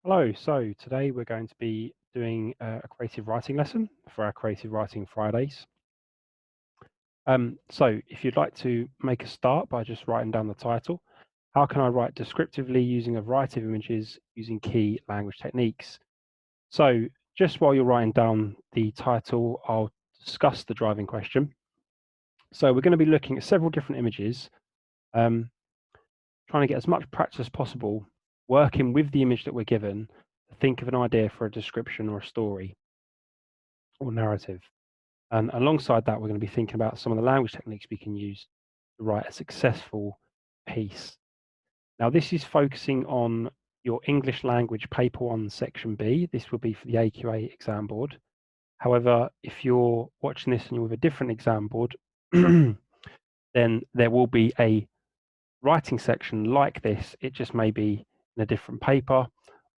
Hello, so today we're going to be doing a creative writing lesson for our Creative Writing Fridays. So if you'd like to make a start by just writing down the title, how can I write descriptively using a variety of images using key language techniques? So just while you're writing down the title, I'll discuss the driving question. So we're going to be looking at several different images, um, trying to get as much practice as possible, working with the image that we're given to think of an idea for a description or a story or narrative. And alongside that, we're going to be thinking about some of the language techniques we can use to write a successful piece. Now, this is focusing on your English language paper 1, section B. This will be for the AQA exam board. However, if you're watching this and you're with a different exam board, then there will be a writing section like this. It just may be in a different paper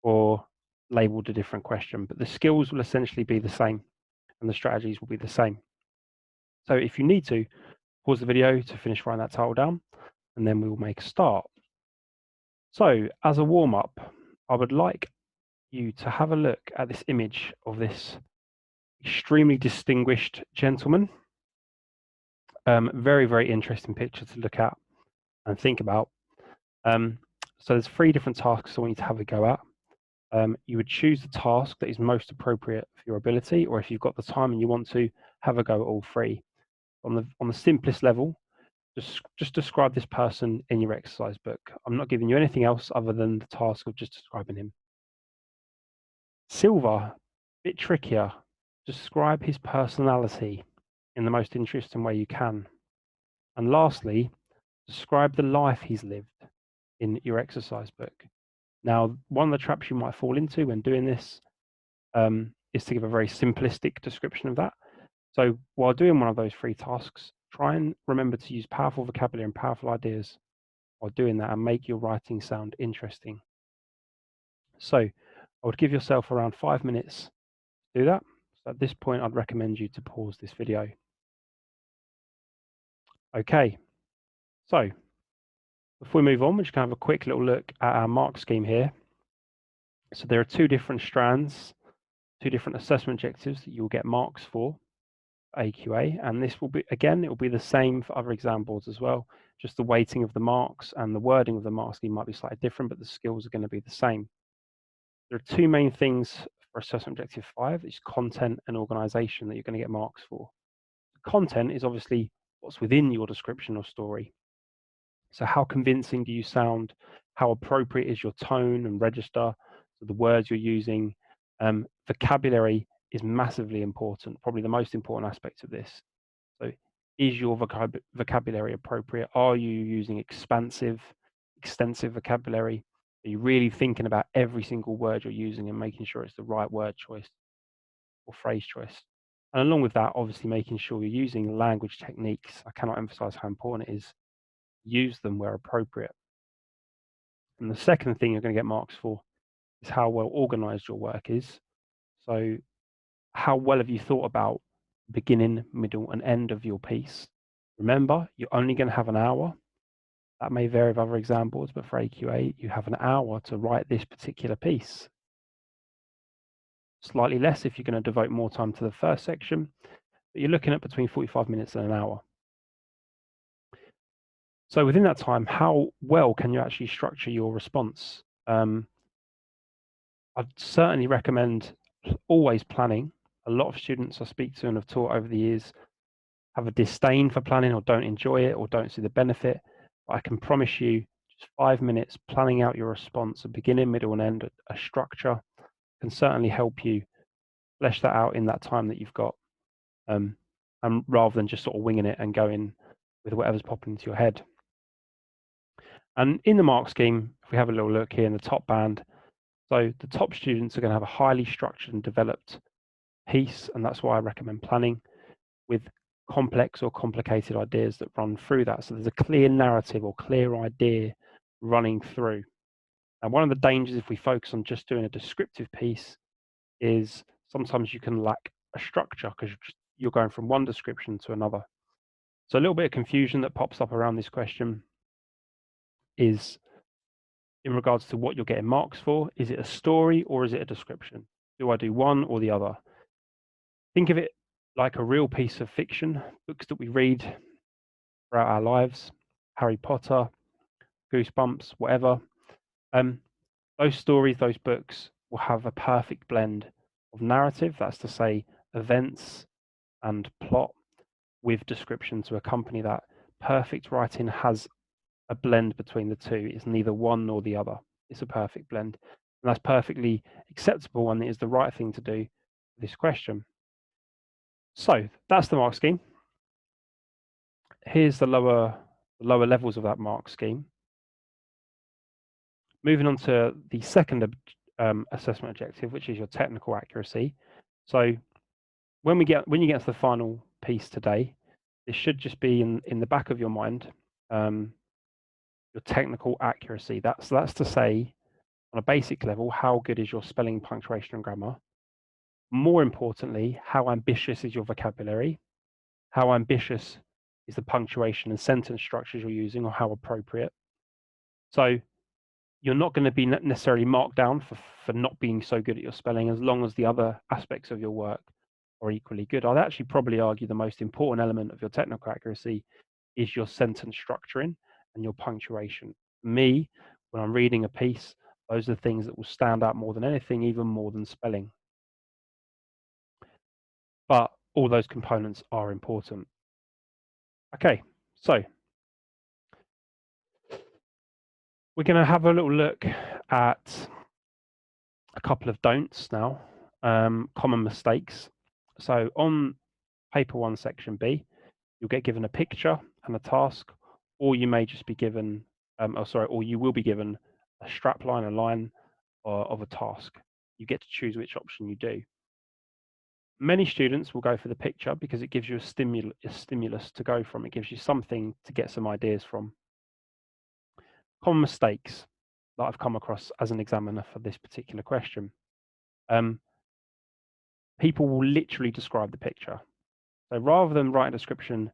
or labeled a different question, but the skills will essentially be the same and the strategies will be the same. So if you need to, pause the video to finish writing that title down, and then we will make a start. So as a warm-up, I would like you to have a look at this image of this extremely distinguished gentleman. Very, very interesting picture to look at and think about. So there's 3 different tasks I want you to have a go at. You would choose the task that is most appropriate for your ability, or if you've got the time and you want to, have a go at all 3. On the simplest level, just describe this person in your exercise book. I'm not giving you anything else other than the task of just describing him. Silver, bit trickier. Describe his personality in the most interesting way you can. And lastly, describe the life he's lived in your exercise book. Now, one of the traps you might fall into when doing this is to give a very simplistic description of that. So while doing one of those 3 tasks, try and remember to use powerful vocabulary and powerful ideas while doing that and make your writing sound interesting. So I would give yourself around 5 minutes to do that. So at this point, I'd recommend you to pause this video. Okay, so before we move on, we're just going to have a quick little look at our mark scheme here. So there are 2 different strands, 2 different assessment objectives that you'll get marks for AQA, and this will be, again, it will be the same for other exam boards as well. Just the weighting of the marks and the wording of the mark scheme might be slightly different, but the skills are going to be the same. There are 2 main things for assessment objective 5. It's content and organization that you're going to get marks for. The content is obviously what's within your description or story. So how convincing do you sound? How appropriate is your tone and register? So the words you're using. Vocabulary is massively important, probably the most important aspect of this. So is your vocabulary appropriate? Are you using extensive vocabulary? Are you really thinking about every single word you're using and making sure it's the right word choice or phrase choice? And along with that, obviously making sure you're using language techniques. I cannot emphasize how important it is. Use them where appropriate. And the second thing you're going to get marks for is how well organized your work is. So how well have you thought about beginning, middle, and end of your piece? Remember, you're only going to have an hour. That may vary with other exam boards, but for AQA, you have an hour to write this particular piece. Slightly less if you're going to devote more time to the first section, but you're looking at between 45 minutes and an hour. So within that time, how well can you actually structure your response? I'd certainly recommend always planning. A lot of students I speak to and have taught over the years have a disdain for planning or don't enjoy it or don't see the benefit. But I can promise you just 5 minutes planning out your response, a beginning, middle, and end, a structure can certainly help you flesh that out in that time that you've got, and rather than just sort of winging it and going with whatever's popping into your head. And in the mark scheme, if we have a little look here in the top band, so the top students are going to have a highly structured and developed piece, and that's why I recommend planning with complex or complicated ideas that run through that. So there's a clear narrative or clear idea running through. And one of the dangers if we focus on just doing a descriptive piece is sometimes you can lack a structure because you're going from one description to another. So a little bit of confusion that pops up around this question is in regards to what you're getting marks for. Is it a story or is it a description? Do I do one or the other? Think of it like a real piece of fiction, books that we read throughout our lives, Harry Potter, Goosebumps, whatever. Those stories, those books will have a perfect blend of narrative, that's to say events and plot, with description to accompany that. Perfect writing has a blend between the two. It's neither one nor the other. It's a perfect blend. And that's perfectly acceptable and it is the right thing to do for this question. So that's the mark scheme. Here's the lower levels of that mark scheme. Moving on to the second assessment objective, which is your technical accuracy. So when you get to the final piece today, this should just be in the back of your mind, your technical accuracy. That's to say, on a basic level, how good is your spelling, punctuation, and grammar? More importantly, how ambitious is your vocabulary? How ambitious is the punctuation and sentence structures you're using, or how appropriate? So you're not going to be necessarily marked down for not being so good at your spelling, as long as the other aspects of your work are equally good. I'd actually probably argue the most important element of your technical accuracy is your sentence structuring and your punctuation. For me, when I'm reading a piece, those are the things that will stand out more than anything, even more than spelling. But all those components are important. Okay, so we're going to have a little look at a couple of don'ts now, common mistakes. So on paper 1 section B, you'll get given a picture and a task, or you may just be given, or you will be given a strap line, a line of a task. You get to choose which option you do. Many students will go for the picture because it gives you a stimulus to go from. It gives you something to get some ideas from. Common mistakes that I've come across as an examiner for this particular question. People will literally describe the picture. So rather than write a description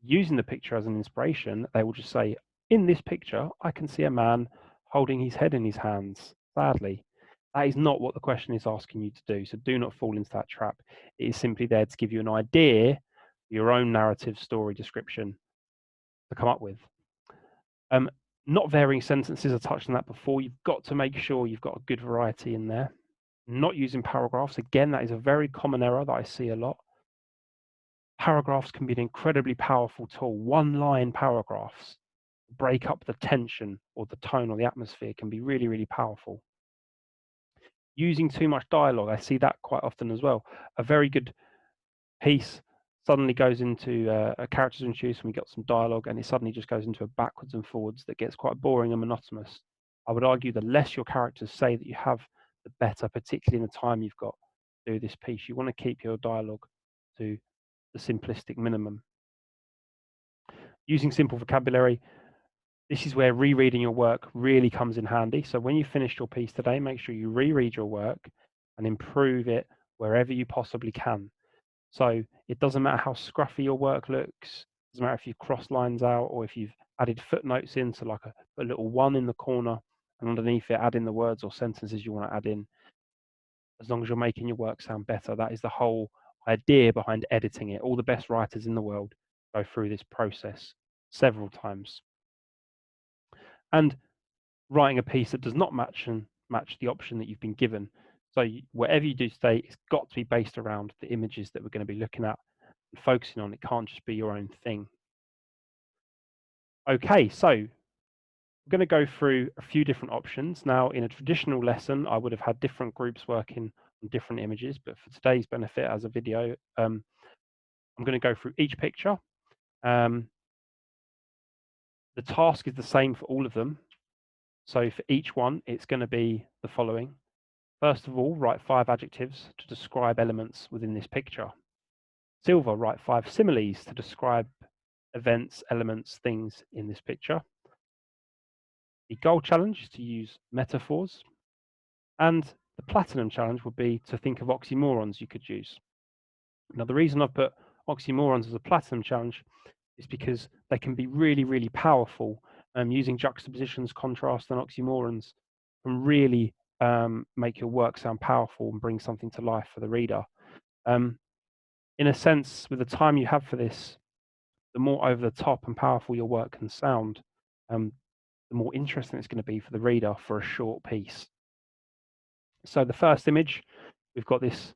using the picture as an inspiration, they will just say, in this picture, I can see a man holding his head in his hands, sadly. That is not what the question is asking you to do. So do not fall into that trap. It is simply there to give you an idea, your own narrative story description to come up with. Not varying sentences, I touched on that before. You've got to make sure you've got a good variety in there. Not using paragraphs. Again, that is a very common error that I see a lot. Paragraphs can be an incredibly powerful tool. One-line paragraphs break up the tension or the tone or the atmosphere can be really, really powerful. Using too much dialogue, I see that quite often as well. A very good piece suddenly goes into a characters introduced and we got some dialogue, and it suddenly just goes into a backwards and forwards that gets quite boring and monotonous. I would argue the less your characters say that you have, the better, particularly in the time you've got to do this piece. You want to keep your dialogue to the simplistic minimum. Using simple vocabulary, this is where rereading your work really comes in handy. So when you finish your piece today, make sure you reread your work and improve it wherever you possibly can. So it doesn't matter how scruffy your work looks. It doesn't matter if you've crossed lines out or if you've added footnotes in, so like a little one in the corner, and underneath it add in the words or sentences you want to add in. As long as you're making your work sound better, that is the whole idea behind editing it. All the best writers in the world go through this process several times. And writing a piece that does not match the option that you've been given. So whatever you do today, it's got to be based around the images that we're going to be looking at and focusing on. It can't just be your own thing. Okay, so we're going to go through a few different options. Now, in a traditional lesson, I would have had different groups working on different images, but for today's benefit as a video, I'm going to go through each picture. The task is the same for all of them. So for each one, it's going to be the following. First of all, write 5 adjectives to describe elements within this picture. Silver, write 5 similes to describe events, elements, things in this picture. The gold challenge is to use metaphors. And the platinum challenge would be to think of oxymorons you could use. Now, the reason I've put oxymorons as a platinum challenge is because they can be really, really powerful using juxtapositions, contrast, and oxymorons can really make your work sound powerful and bring something to life for the reader. In a sense, with the time you have for this, the more over the top and powerful your work can sound, the more interesting it's going to be for the reader for a short piece. So the first image, we've got this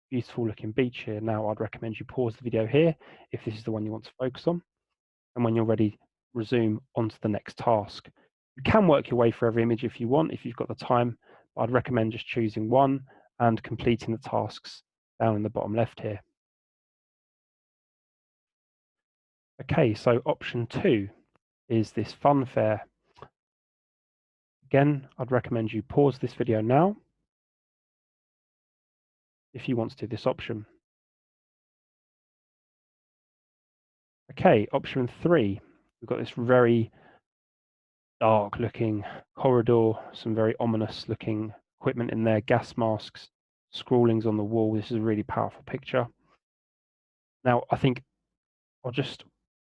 beautiful looking beach here. Now I'd recommend you pause the video here if this is the one you want to focus on. And when you're ready, resume onto the next task. You can work your way through every image if you want, if you've got the time, but I'd recommend just choosing one and completing the tasks down in the bottom left here. Okay, so option 2 is this fun fair. Again, I'd recommend you pause this video now if you want to do this option. Okay, option 3, we've got this very dark looking corridor, some very ominous looking equipment in there, gas masks, scrawlings on the wall. This is a really powerful picture. Now, I think I'll just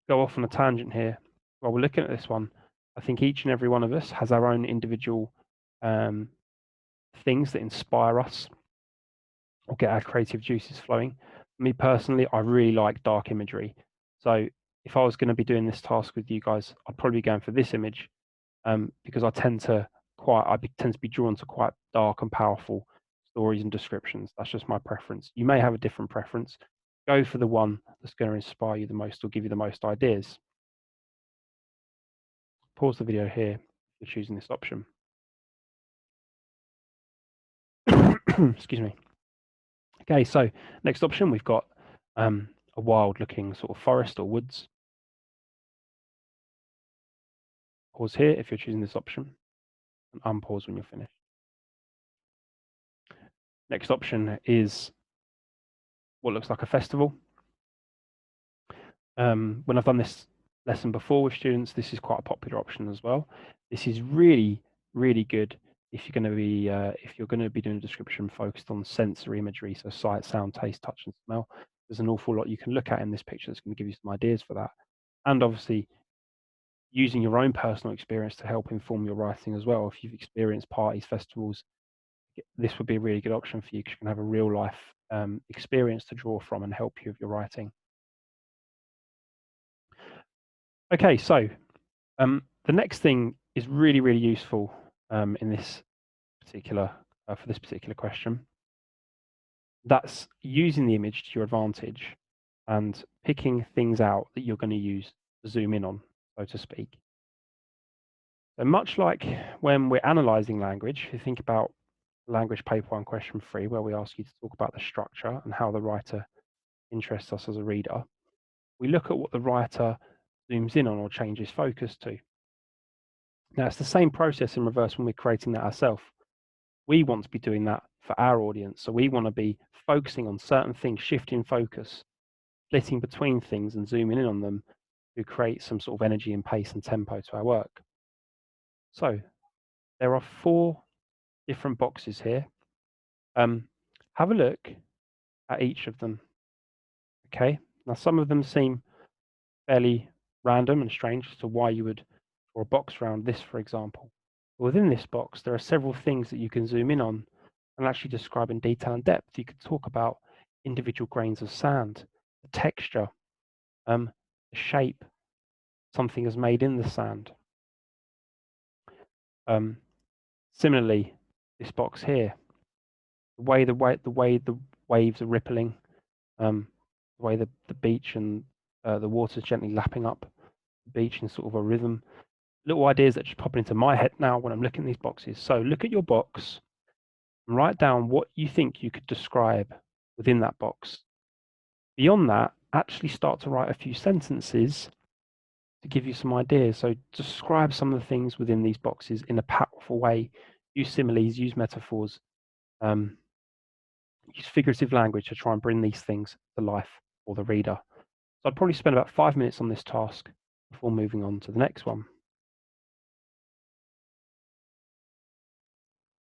go off on a tangent here. While we're looking at this one, I think each and every one of us has our own individual things that inspire us or get our creative juices flowing. Me personally, I really like dark imagery. So if I was going to be doing this task with you guys, I'd probably be going for this image because I tend to be drawn to quite dark and powerful stories and descriptions. That's just my preference. You may have a different preference. Go for the one that's going to inspire you the most or give you the most ideas. Pause the video here if you're choosing this option. Excuse me. Okay, so next option, we've got a wild looking sort of forest or woods. Pause here if you're choosing this option and unpause when you're finished. Next option is what looks like a festival. When I've done this lesson before with students, this is quite a popular option as well. This is really, really good if you're going to be doing a description focused on sensory imagery, so sight, sound, taste, touch, and smell. There's an awful lot you can look at in this picture that's going to give you some ideas for that. And obviously, using your own personal experience to help inform your writing as well. If you've experienced parties, festivals, this would be a really good option for you because you can have a real life experience to draw from and help you with your writing. Okay, so the next thing is really, really useful in this particular for this particular question. That's using the image to your advantage and picking things out that you're going to use to zoom in on, so to speak. So much like when we're analysing language, if you think about language paper 1 question 3, where we ask you to talk about the structure and how the writer interests us as a reader, we look at what the writer zooms in on or changes focus to. Now, it's the same process in reverse when we're creating that ourselves. We want to be doing that for our audience. So we want to be focusing on certain things, shifting focus, splitting between things and zooming in on them to create some sort of energy and pace and tempo to our work. So there are 4 different boxes here. Have a look at each of them. Okay, now some of them seem fairly random and strange as to why you would draw a box around this, for example. Within this box, there are several things that you can zoom in on and actually describe in detail and depth. You could talk about individual grains of sand, the texture, the shape something is made in the sand. Similarly, this box here, the way the waves are rippling, the way the beach and the water is gently lapping up the beach in sort of a rhythm. Little ideas that just pop into my head now when I'm looking at these boxes. So look at your box and write down what you think you could describe within that box. Beyond that, actually start to write a few sentences to give you some ideas. So describe some of the things within these boxes in a powerful way. Use similes, use metaphors, use figurative language to try and bring these things to life for the reader. So I'd probably spend about 5 minutes on this task before moving on to the next one.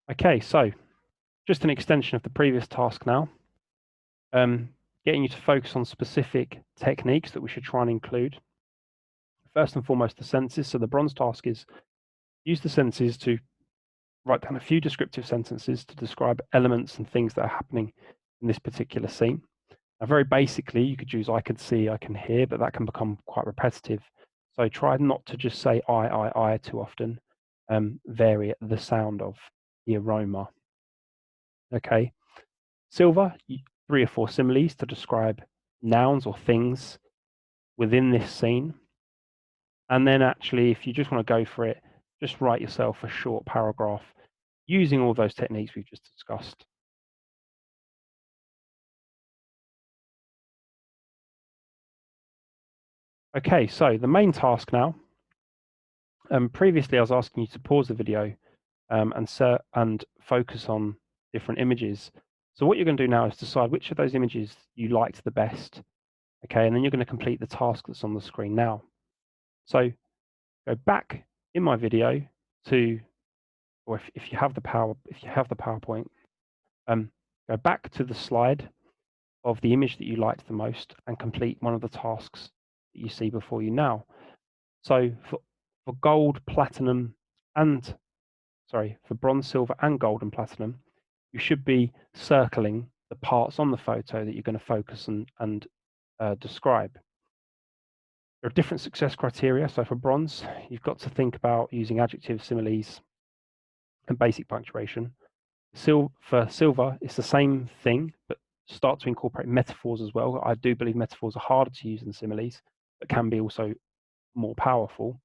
Okay, so just an extension of the previous task now, getting you to focus on specific techniques that we should try and include. First and foremost, the sentences. So the bronze task is use the sentences to write down a few descriptive sentences to describe elements and things that are happening in this particular scene. Now, very basically, you could use I can see, I can hear, but that can become quite repetitive. So try not to just say I too often. Vary it, the sound of, the aroma. Okay. Silver, 3 or 4 similes to describe nouns or things within this scene. And then actually, if you just want to go for it, just write yourself a short paragraph using all those techniques we've just discussed. Okay, so the main task now. Previously, I was asking you to pause the video and focus on different images. So what you're going to do now is decide which of those images you liked the best. Okay, and then you're going to complete the task that's on the screen now. So go back in my video to, or if you have the PowerPoint, go back to the slide of the image that you liked the most and complete one of the tasks that you see before you now. So for gold, platinum, and for bronze, silver, and gold and platinum, you should be circling the parts on the photo that you're going to focus and describe. There are different success criteria. So for bronze, you've got to think about using adjectives, similes, and basic punctuation. For silver, it's the same thing, but start to incorporate metaphors as well. I do believe metaphors are harder to use than similes, but can be also more powerful.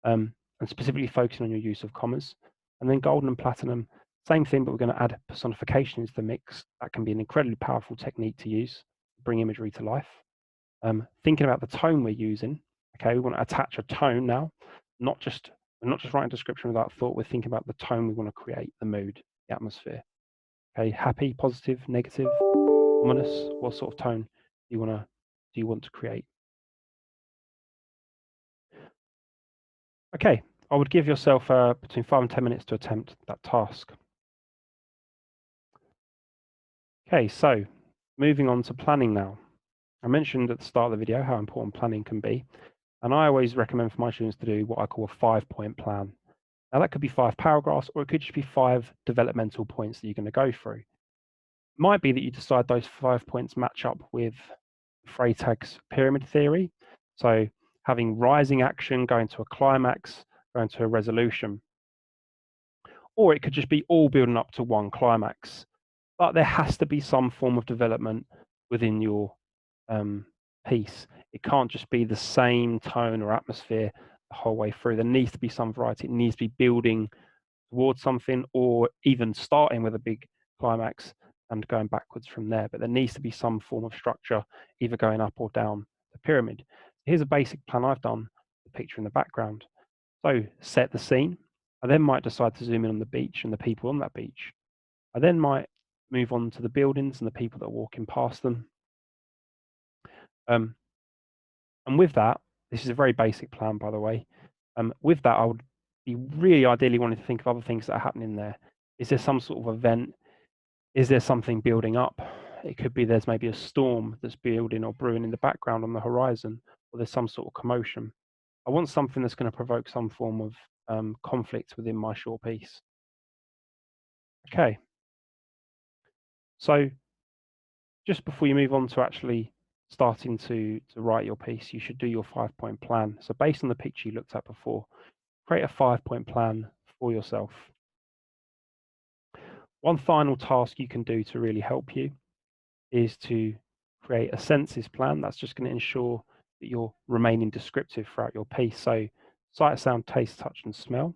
And specifically focusing on your use of commas. And then golden and platinum, same thing, but we're going to add personification into the mix. That can be an incredibly powerful technique to use to bring imagery to life. Thinking about the tone we're using. Okay, we want to attach a tone now, we're not just writing a description without thought. We're thinking about the tone we want to create, the mood, the atmosphere. Okay, happy, positive, negative, ominous. What sort of tone do you want to create? Okay, I would give yourself between 5 and 10 minutes to attempt that task. Okay, so moving on to planning now. I mentioned at the start of the video how important planning can be, and I always recommend for my students to do what I call a 5-point plan. Now that could be 5 paragraphs, or it could just be 5 developmental points that you're going to go through. It might be that you decide those 5 points match up with Freytag's pyramid theory, so having rising action, going to a climax, going to a resolution. Or it could just be all building up to one climax. But there has to be some form of development within your piece. It can't just be the same tone or atmosphere the whole way through. There needs to be some variety. It needs to be building towards something, or even starting with a big climax and going backwards from there. But there needs to be some form of structure, either going up or down the pyramid. Here's a basic plan I've done, the picture in the background. So set the scene. I then might decide to zoom in on the beach and the people on that beach. I then might move on to the buildings and the people that are walking past them. And with that, this is a very basic plan, by the way. With that, I would be really ideally wanting to think of other things that are happening there. Is there some sort of event? Is there something building up? It could be there's maybe a storm that's building or brewing in the background on the horizon, or there's some sort of commotion. I want something that's going to provoke some form of conflict within my short piece. Okay. So just before you move on to actually starting to write your piece, you should do your 5-point plan. So based on the picture you looked at before, create a 5-point plan for yourself. One final task you can do to really help you is to create a senses plan. That's just going to ensure that you're remaining descriptive throughout your piece. So sight, sound, taste, touch, and smell.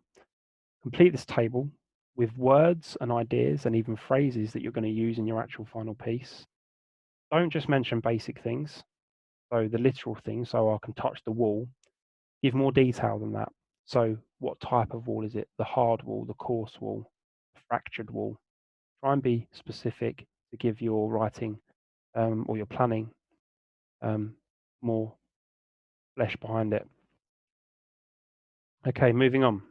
Complete this table with words and ideas and even phrases that you're going to use in your actual final piece. Don't just mention basic things, so the literal things, so I can touch the wall. Give more detail than that. So what type of wall is it? The hard wall, the coarse wall, the fractured wall. Try and be specific to give your writing or your planning more flesh behind it. Okay, moving on.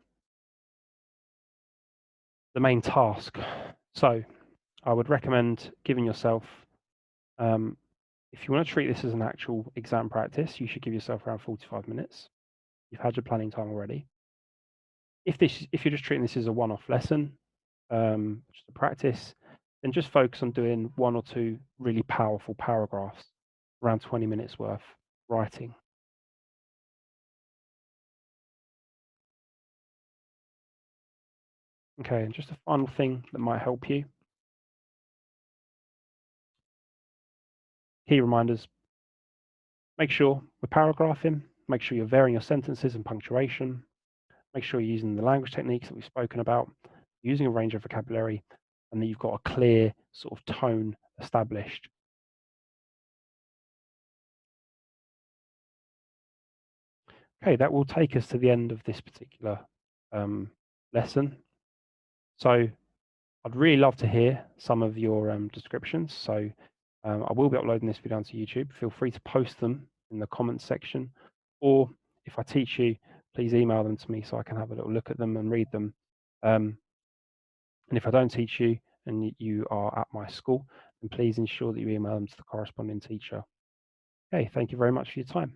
The main task. So I would recommend giving yourself, if you want to treat this as an actual exam practice, you should give yourself around 45 minutes. you've had your planning time already. If you're just treating this as a one-off lesson, just a practice, then just focus on doing 1 or 2 really powerful paragraphs, around 20 minutes worth writing. Okay, and just a final thing that might help you. Key reminders: make sure we're paragraphing, make sure you're varying your sentences and punctuation, make sure you're using the language techniques that we've spoken about, using a range of vocabulary, and that you've got a clear sort of tone established. Okay, that will take us to the end of this particular lesson. So I'd really love to hear some of your descriptions. So I will be uploading this video onto YouTube. Feel free to post them in the comments section, or if I teach you, please email them to me so I can have a little look at them and read them. And if I don't teach you and you are at my school, then please ensure that you email them to the corresponding teacher. Okay, thank you very much for your time.